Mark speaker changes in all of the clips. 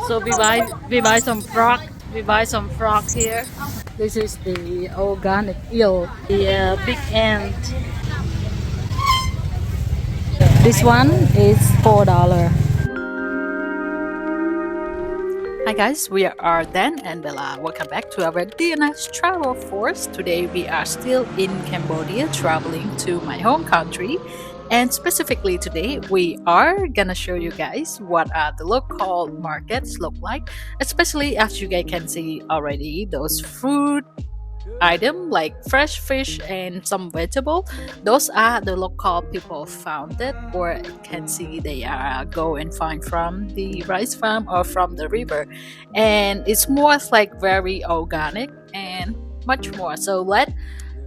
Speaker 1: So we buy some frog. We buy some frog here. This is the organic eel, the big ant. This one is $4. Hi guys, we are Dan and Bella. Welcome back to our DNS travel force. Today we are still in Cambodia, traveling to my home country. And specifically today, we are gonna show you guys what are the local markets look like, especially as you guys can see already, those food item like fresh fish and some vegetable. Those are the local people found it, or can see they are go and find from the rice farm or from the river, and it's more like very organic and much more. So let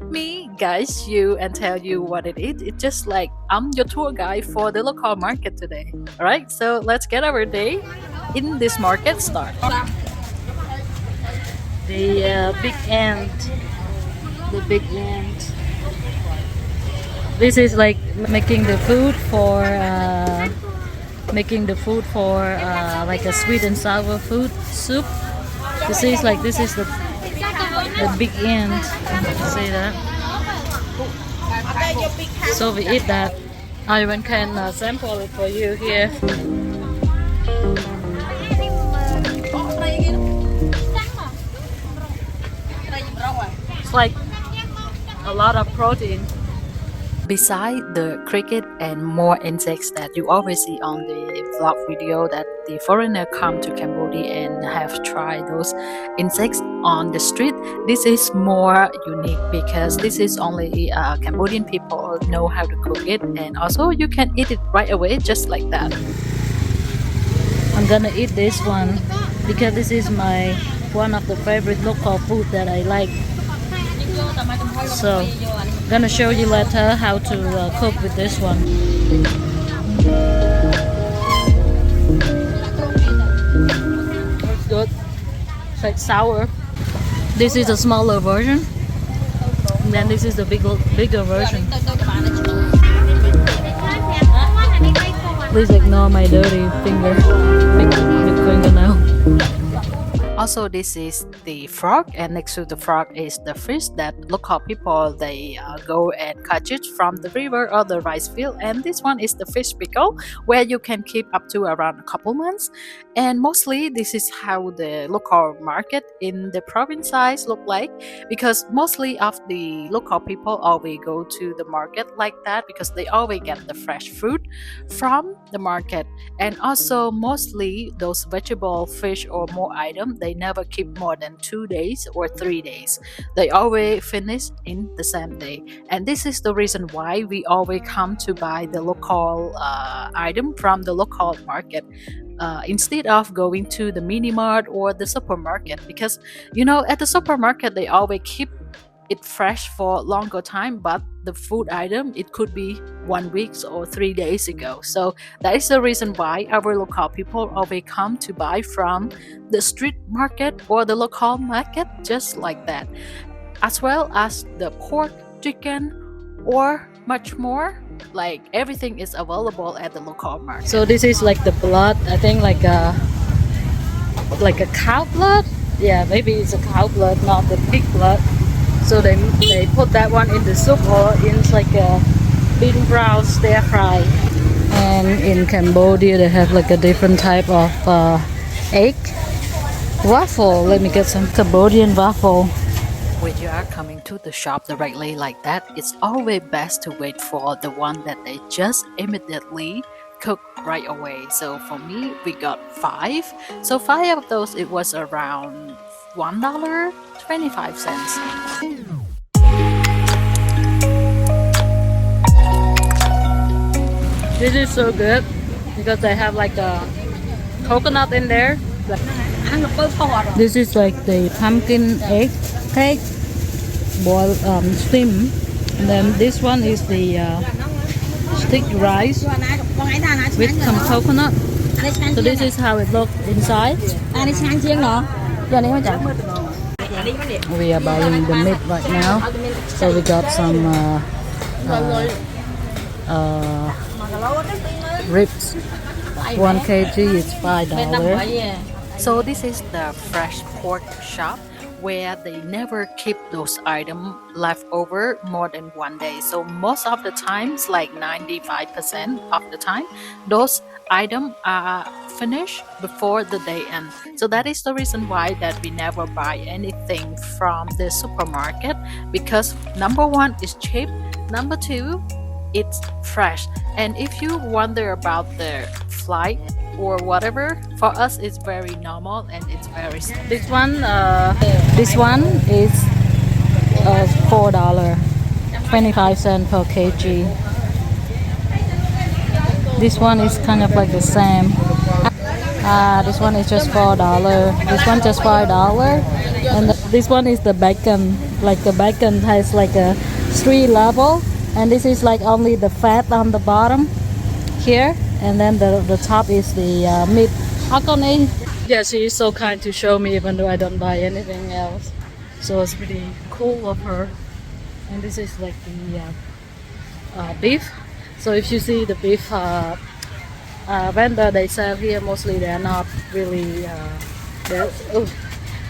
Speaker 1: me guys you and tell you what it is. It's just like I'm your tour guide for the local market today. All right, so let's get our day in this market start. The big ant. The big ant. This is like making the food for like a sweet and sour food soup. This is like this is the big ant. See that? So we eat that. I even can sample it for you here. It's like a lot of protein. Beside the cricket and more insects that you always see on the vlog video that the foreigner come to Cambodia and have tried those insects on the street, this is more unique because this is only Cambodian people know how to cook it, and also you can eat it right away just like that. I'm gonna eat this one because this is my one of the favorite local food that I like. So I'm gonna show you later how to cook with this one. It's good. It's like sour. This is a smaller version, and then this is the bigger version. Please ignore my dirty finger, big fingernail. Also, this is the frog, and next to the frog is the fish that local people they go and catch it from the river or the rice field. And this one is the fish pickle, where you can keep up to around a couple months. And mostly this is how the local market in the province size look like, because mostly of the local people always go to the market like that because they always get the fresh fruit from the market. And also mostly those vegetable, fish or more items, they never keep more than 2 days or 3 days. They always finish in the same day. And this is the reason why we always come to buy the local item from the local market instead of going to the mini mart or the supermarket, because you know at the supermarket they always keep it fresh for longer time, but the food item it could be 1 week or 3 days ago. So that is the reason why our local people always come to buy from the street market or the local market just like that, as well as the pork, chicken or much more. Like everything is available at the local market. So this is like the blood, I think like a cow blood. Yeah, maybe it's a cow blood, not the pig blood. So they put that one in the soup or in like a bean brown stir fry. And in Cambodia they have like a different type of egg waffle. Let me get some Cambodian waffle. When you are coming to the shop directly like that, it's always best to wait for the one that they just immediately cook right away. So for me, we got 5. So 5 of those, it was around $1.25. This is so good because they have like a coconut in there. This is like the pumpkin egg cake, boiled steam, and then this one is the sticky rice with some coconut. So this is how it looks inside. We are buying the meat right now. So we got some ribs. 1 kg is $5. So this is the fresh pork shop where they never keep those items left over more than 1 day. So most of the times, like 95% of the time, those items are finished before the day end. So that is the reason why that we never buy anything from the supermarket, because number one is cheap, number two it's fresh. And if you wonder about the flight or whatever, for us it's very normal and it's very simple. This one is $4, 25 cents per kg. This one is kind of like the same. This one is just $4. This one just $5. And this one is the bacon. Like the bacon has like a 3 level, and this is like only the fat on the bottom here, and then the top is the meat. Yeah, she is so kind to show me even though I don't buy anything else. So it's pretty cool of her. And this is like the beef. So if you see the beef vendor they sell here, mostly they are not really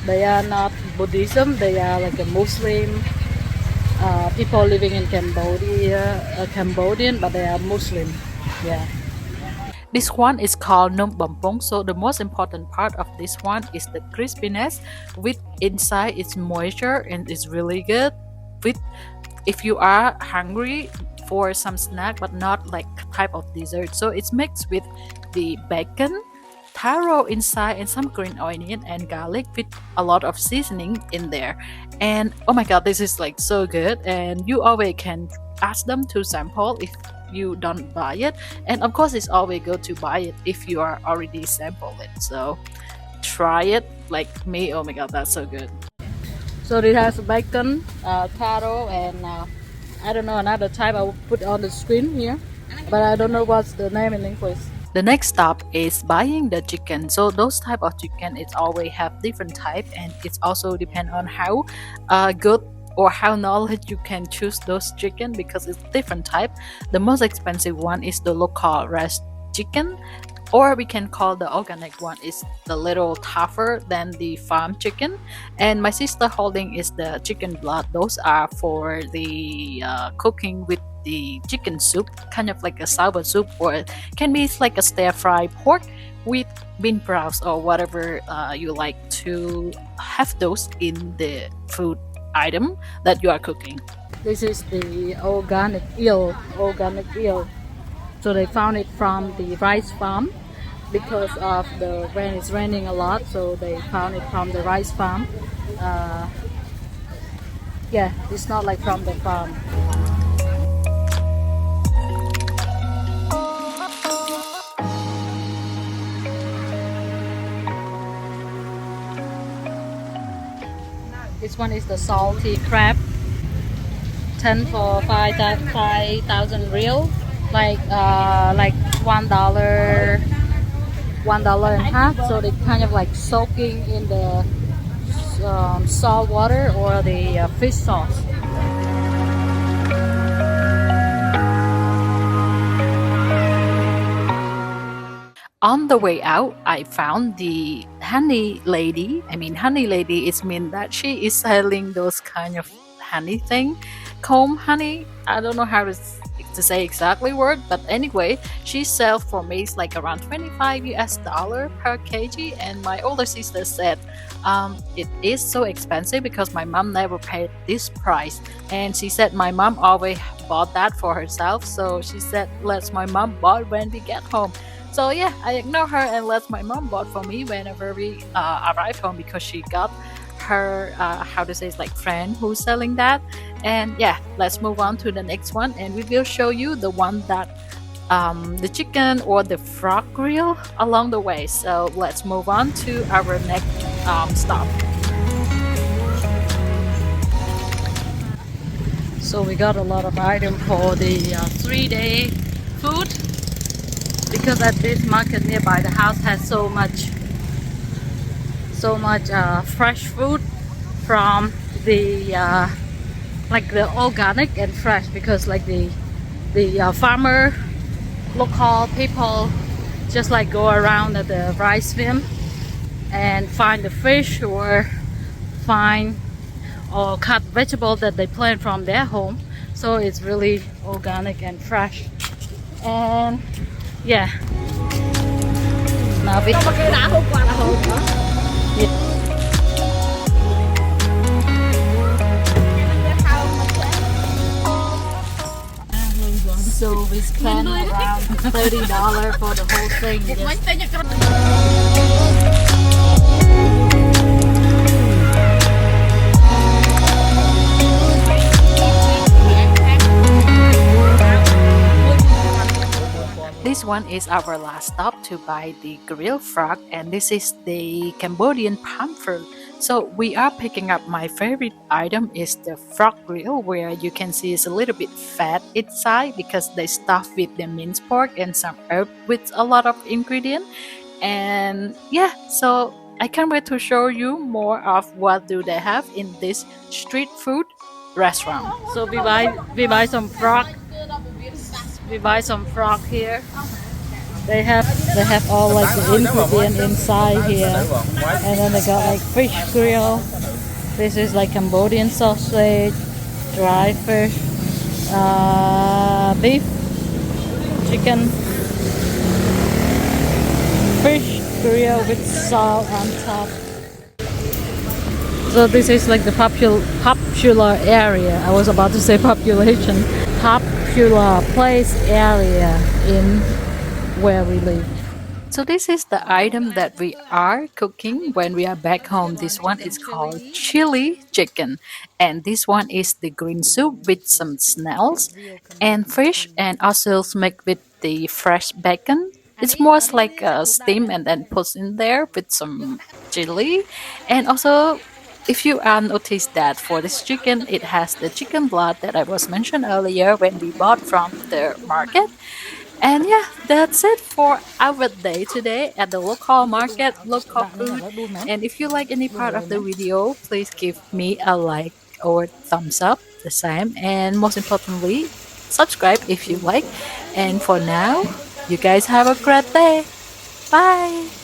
Speaker 1: they are not Buddhism, they are like a Muslim people living in Cambodia, Cambodian, but they are Muslim. Yeah. This one is called Nom Bampong. So the most important part of this one is the crispiness. With inside its moisture, and it's really good. With if you are hungry for some snack but not like type of dessert, so it's mixed with the bacon, taro inside, and some green onion and garlic with a lot of seasoning in there. And oh my god, this is like so good, and you always can ask them to sample if you don't buy it. And of course it's always good to buy it if you are already sampled it, so try it like me. Oh my god, that's so good. So it has bacon, taro, and I don't know another type. I will put on the screen here, but I don't know what's the name in English. The next stop is buying the chicken. So those type of chicken, it's always have different type, and it's also depend on how good or how knowledge you can choose those chicken, because it's different type. The most expensive one is the local rest chicken, or we can call the organic one is the little tougher than the farm chicken. And my sister holding is the chicken blood. Those are for the cooking with the chicken soup, kind of like a sour soup, or it can be like a stir fry pork with bean sprouts or whatever you like to have those in the food item that you are cooking. This is the organic eel. So they found it from the rice farm because of the when it's raining a lot, so they found it from the rice farm. Yeah, it's not like from the farm. This one is the salty crab. 10 for 5,000 real, like $1, $1.50. So they kind of like soaking in the salt water or the fish sauce. On the way out, I found the honey lady. Honey lady is mean that she is selling those kind of honey thing, comb honey. I don't know how to say exactly word, but anyway, she sells for me it's like around $25 per kg. And my older sister said it is so expensive because my mom never paid this price, and she said my mom always bought that for herself. So she said let my mom buy when we get home. So yeah, I ignore her and let my mom bought for me whenever we arrive home, because she got her it's like friend who's selling that. And yeah, let's move on to the next one, and we will show you the one that the chicken or the frog grill along the way. So let's move on to our next stop. So we got a lot of items for the 3-day food, because at this market nearby the house has so much fresh food from the like the organic and fresh, because like the farmer, local people just like go around at the rice field and find the fish or find or cut vegetable that they plant from their home. So it's really organic and fresh. And yeah, now we so we spent around $30 for the whole thing. This one is our last stop to buy the grilled frog, and this is the Cambodian palm fruit. So we are picking up my favorite item is the frog grill, where you can see it's a little bit fat inside because they stuff with the minced pork and some herb with a lot of ingredient. And yeah, so I can't wait to show you more of what do they have in this street food restaurant. So we buy some frog. We buy some frog here. They have all like the ingredient inside here, and then they got like fish grill. This is like Cambodian sausage, dry fish, beef, chicken, fish grill with salt on top. So this is like the popular area. I was about to say population. Popular place area in where we live. So this is the item that we are cooking when we are back home. This one is called chili chicken, and this one is the green soup with some snails and fish, and also made with the fresh bacon. It's more like a steam and then put in there with some chili. And also, if you noticed that for this chicken, it has the chicken blood that I was mentioned earlier when we bought from the market. And yeah, that's it for our day today at the local market, local food. And if you like any part of the video, please give me a like or thumbs up the same. And most importantly, subscribe if you like. And for now, you guys have a great day. Bye!